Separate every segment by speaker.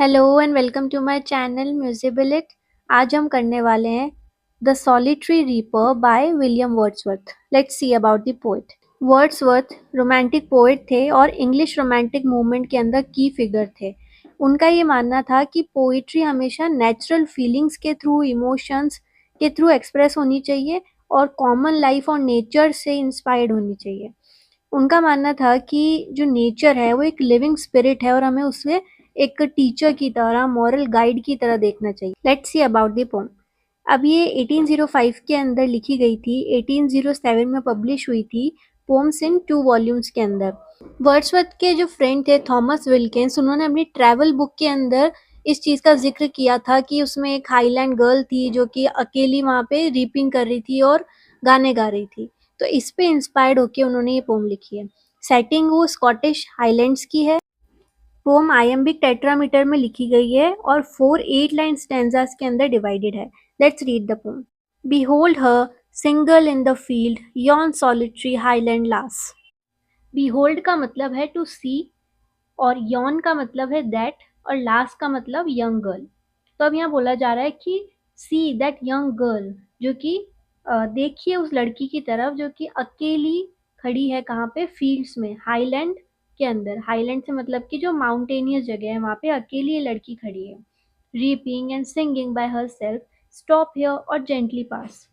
Speaker 1: Hello and welcome to my channel म्यूजिबिलिट। आज हम करने वाले हैं the solitary reaper by William Wordsworth. Let's see about the poet. Wordsworth romantic poet थे और इंग्लिश रोमांटिक मूवमेंट के अंदर की फिगर थे। उनका ये मानना था कि पोइट्री हमेशा नेचुरल फीलिंग्स के थ्रू, इमोशंस के थ्रू एक्सप्रेस होनी चाहिए और कॉमन लाइफ और नेचर से इंस्पायर्ड होनी चाहिए। उनका मानना था कि जो नेचर है वो एक लिविंग स्पिरिट है और हमें उसे एक टीचर की तरह, मॉरल गाइड की तरह देखना चाहिए। Let's see about the poem. अब ये 1805 के अंदर लिखी गई थी, 1807 में पब्लिश हुई थी। पोम्स इन 2 वॉल्यूम्स के अंदर। वर्ड्सवर्थ के जो फ्रेंड थे थॉमस विल्किंस, उन्होंने अपनी ट्रैवल बुक के अंदर इस चीज़ का जिक्र किया था कि उसमें एक हाईलैंड गर्ल थी जो कि अकेली वहाँ पे रीपिंग कर रही थी और गाने गा रही थी। तो इस पे इंस्पायर्ड होके उन्होंने ये पोम लिखी है। सेटिंग वो स्कॉटिश हाईलैंड्स की है। पोम आयम्बिक टेट्रामीटर में लिखी गई है और 4 8 लाइन स्टैंजास के अंदर डिवाइडेड है। Let's read the pome. Behold her, single in the field, yon solitary highland lass. Behold का मतलब है टू सी और yon का मतलब है दैट और लास्ट का मतलब यंग गर्ल। तो अब यहाँ बोला जा रहा है कि सी दैट यंग गर्ल, जो कि देखिए उस लड़की की तरफ जो कि अकेली खड़ी है। कहाँ पे? फील्ड्स में, हाईलैंड के अंदर। हाईलैंड से मतलब कि जो माउंटेनियस जगह है वहाँ पे अकेली ये लड़की खड़ी है। Reaping and singing by her self, stop here और जेंटली पास।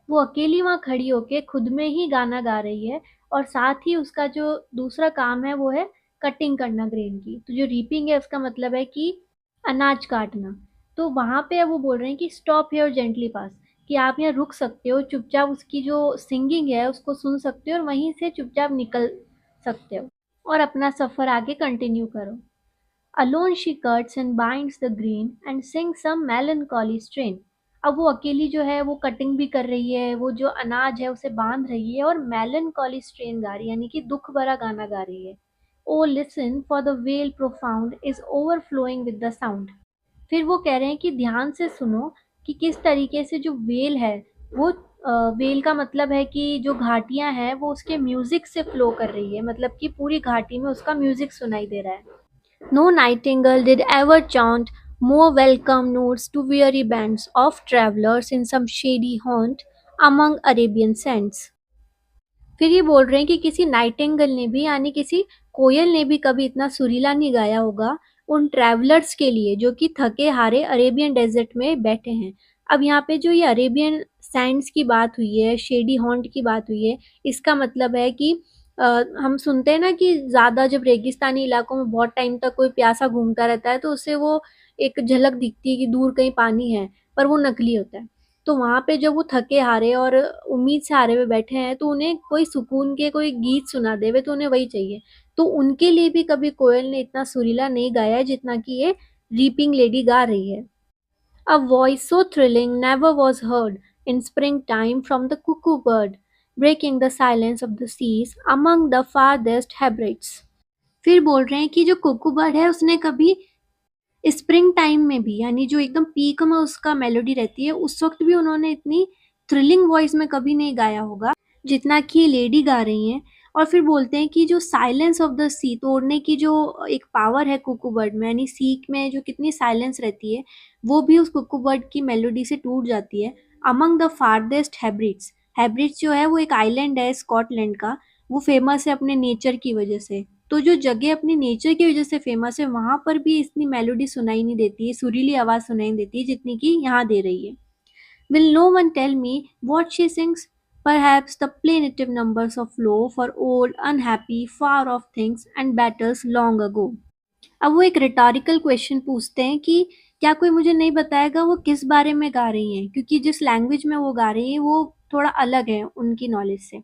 Speaker 1: वो अकेली वहाँ खड़ी होके खुद में ही गाना गा रही है और साथ ही उसका जो दूसरा काम है वो है कटिंग करना ग्रेन की। तो जो रीपिंग है उसका मतलब है कि अनाज काटना। तो वहाँ पे अब वो बोल रहे हैं कि स्टॉप हियर जेंटली पास, कि आप यहाँ रुक सकते हो, चुपचाप उसकी जो सिंगिंग है उसको सुन सकते हो और वहीं से चुपचाप निकल सकते हो और अपना सफ़र आगे कंटिन्यू करो। Alone she cuts and binds the grain and sings some melancholy strain. अब वो अकेली जो है वो कटिंग भी कर रही है, वो जो अनाज है उसे बांध रही है और melancholy strain गा रही है, यानी कि दुख भरा गाना गा रही है। Oh listen for the wail profound is overflowing with the sound. फिर वो कह रहे हैं कि ध्यान से सुनो कि किस तरीके से जो वेल है वो वेल का मतलब है कि जो घाटियां हैं वो उसके म्यूजिक से फ्लो कर रही है, मतलब कि पूरी घाटी में उसका म्यूजिक सुनाई दे रहा है। No nightingale did ever chaunt more welcome notes to weary bands of travellers in some shady haunt among Arabian sands. फिर ये बोल रहे हैं कि किसी नाइटिंगेल ने भी, यानी किसी कोयल ने भी कभी इतना सुरीला नहीं गाया होगा उन ट्रैवलर्स के लिए जो कि थके हारे अरेबियन डेजर्ट में बैठे हैं। अब यहाँ पे जो ये अरेबियन सैंड्स की बात हुई है, शेडी हॉन्ट की बात हुई है, इसका मतलब है कि हम सुनते हैं ना कि ज़्यादा जब रेगिस्तानी इलाकों में बहुत टाइम तक कोई प्यासा घूमता रहता है तो उसे वो एक झलक दिखती है कि दूर कहीं पानी है, पर वो नकली होता है। तो वहाँ पे जब वो थके हारे और उम्मीद से हारे हुए बैठे हैं तो उन्हें कोई सुकून के कोई गीत सुना देवे तो उन्हें वही चाहिए। तो उनके लिए भी कभी कोयल ने इतना सुरीला नहीं गाया है जितना कि ये रीपिंग लेडी गा रही है। A voice so thrilling never was heard in springtime from the cuckoo bird, breaking the silence of the seas among the farthest Hebrides. फिर बोल रहे हैं कि जो कुकू बर्ड है उसने कभी स्प्रिंग टाइम में भी, यानी जो एकदम पीक में उसका मेलोडी रहती है, उस वक्त भी उन्होंने इतनी थ्रिलिंग वॉइस में कभी नहीं गाया होगा जितना कि ये लेडी गा रही हैं। और फिर बोलते हैं कि जो साइलेंस ऑफ द सी तोड़ने की जो एक पावर है कुकू बर्ड में, यानी सी में जो कितनी साइलेंस रहती है वो भी उस कुकू बर्ड की मेलोडी से टूट जाती है। Among the farthest hybrids, hybrids जो है वो एक आइलैंड है स्कॉटलैंड का, वो फेमस है अपने नेचर की वजह से। तो जो जगह अपनी नेचर की वजह से फेमस है वहां पर भी इतनी मेलोडी सुनाई नहीं देती है, सुरीली आवाज सुनाई नहीं देती है जितनी कि यहाँ दे रही है। Will no one tell me what she sings? Perhaps the plaintive numbers of flow for old, unhappy, far off things and battles long ago. अब वो एक रिटोरिकल क्वेश्चन पूछते हैं कि क्या कोई मुझे नहीं बताएगा वो किस बारे में गा रही हैं, क्योंकि जिस लैंग्वेज में वो गा रही हैं वो थोड़ा अलग है उनकी नॉलेज से।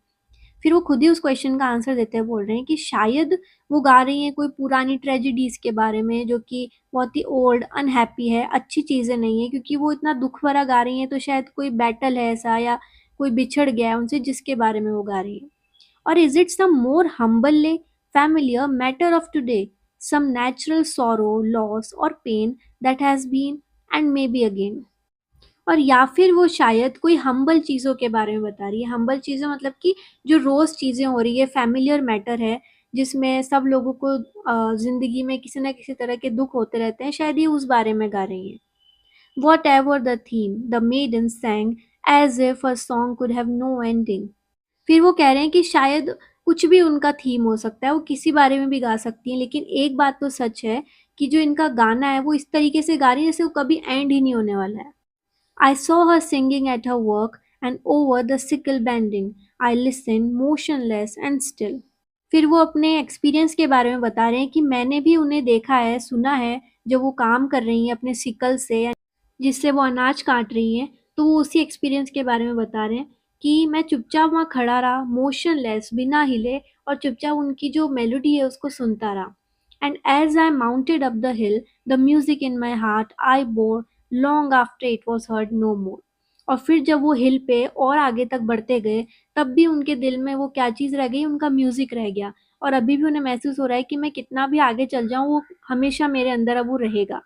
Speaker 1: फिर वो खुद ही उस क्वेश्चन का आंसर देते हुए बोल रहे हैं कि शायद वो गा रही हैं कोई पुरानी ट्रेजेडीज के बारे में जो कि बहुत ही ओल्ड, अनहैप्पी है, अच्छी चीज़ें नहीं है, क्योंकि वो इतना दुख भरा गा रही हैं तो शायद कोई बैटल है ऐसा या कोई बिछड़ गया है उनसे जिसके बारे में वो गा रही है। और is it some more humble familiar matter of today, some natural sorrow, loss or pain that has been and may be again. और या फिर वो शायद कोई हम्बल चीज़ों के बारे में बता रही है। हम्बल चीज़ें मतलब कि जो रोज़ चीज़ें हो रही है, फ़ैमिलियर मैटर है, जिसमें सब लोगों को ज़िंदगी में किसी न किसी तरह के दुःख होते रहते हैं, शायद ये उस बारे में गा रही हैं। Whatever the theme, the maiden sang as if her song could have no ending. फिर वो कह रहे हैं कि शायद कुछ भी उनका थीम हो सकता है, वो किसी बारे में भी गा सकती हैं, लेकिन एक बात तो सच है कि जो इनका गाना है वो इस तरीके से गा रही है जैसे वो कभी एंड ही नहीं होने वाला है। I saw her singing at her work and over the sickle bending. I listened motionless and still. फिर वो अपने एक्सपीरियंस के बारे में बता रहे हैं कि मैंने भी उन्हें देखा है, सुना है, जब वो काम कर रही हैं अपने सिकल से जिससे वो अनाज काट रही हैं, तो वो उसी एक्सपीरियंस के बारे में बता रहे हैं कि मैं चुपचाप वहाँ खड़ा रहा, मोशनलेस, बिना हिले और चुपचाप उनकी जो मेलोडी है उसको सुनता रहा। And as I mounted up the hill, the music in my heart I bore long after it was heard no more. और फिर जब वो हिल पे और आगे तक बढ़ते गए, तब भी उनके दिल में वो क्या चीज़ रह गई, उनका म्यूजिक रह गया। और अभी भी उन्हें महसूस हो रहा है कि मैं कितना भी आगे चल जाऊँ, वो हमेशा मेरे अंदर अब वो रहेगा।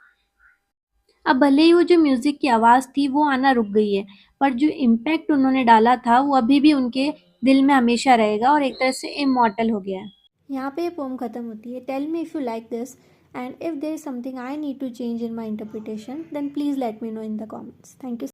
Speaker 1: अब भले ही वो जो म्यूज़िक की आवाज़ थी वो आना रुक गई है, पर जो इम्पैक्ट उन्होंने डाला था वो अभी भी उनके दिल में हमेशा रहेगा और एक तरह से इमॉर्टल हो गया है। यहाँ पे ये पोम खत्म होती है। Tell me if you like this and if there is something I need to change in my interpretation then please let me know in the comments. Thank you.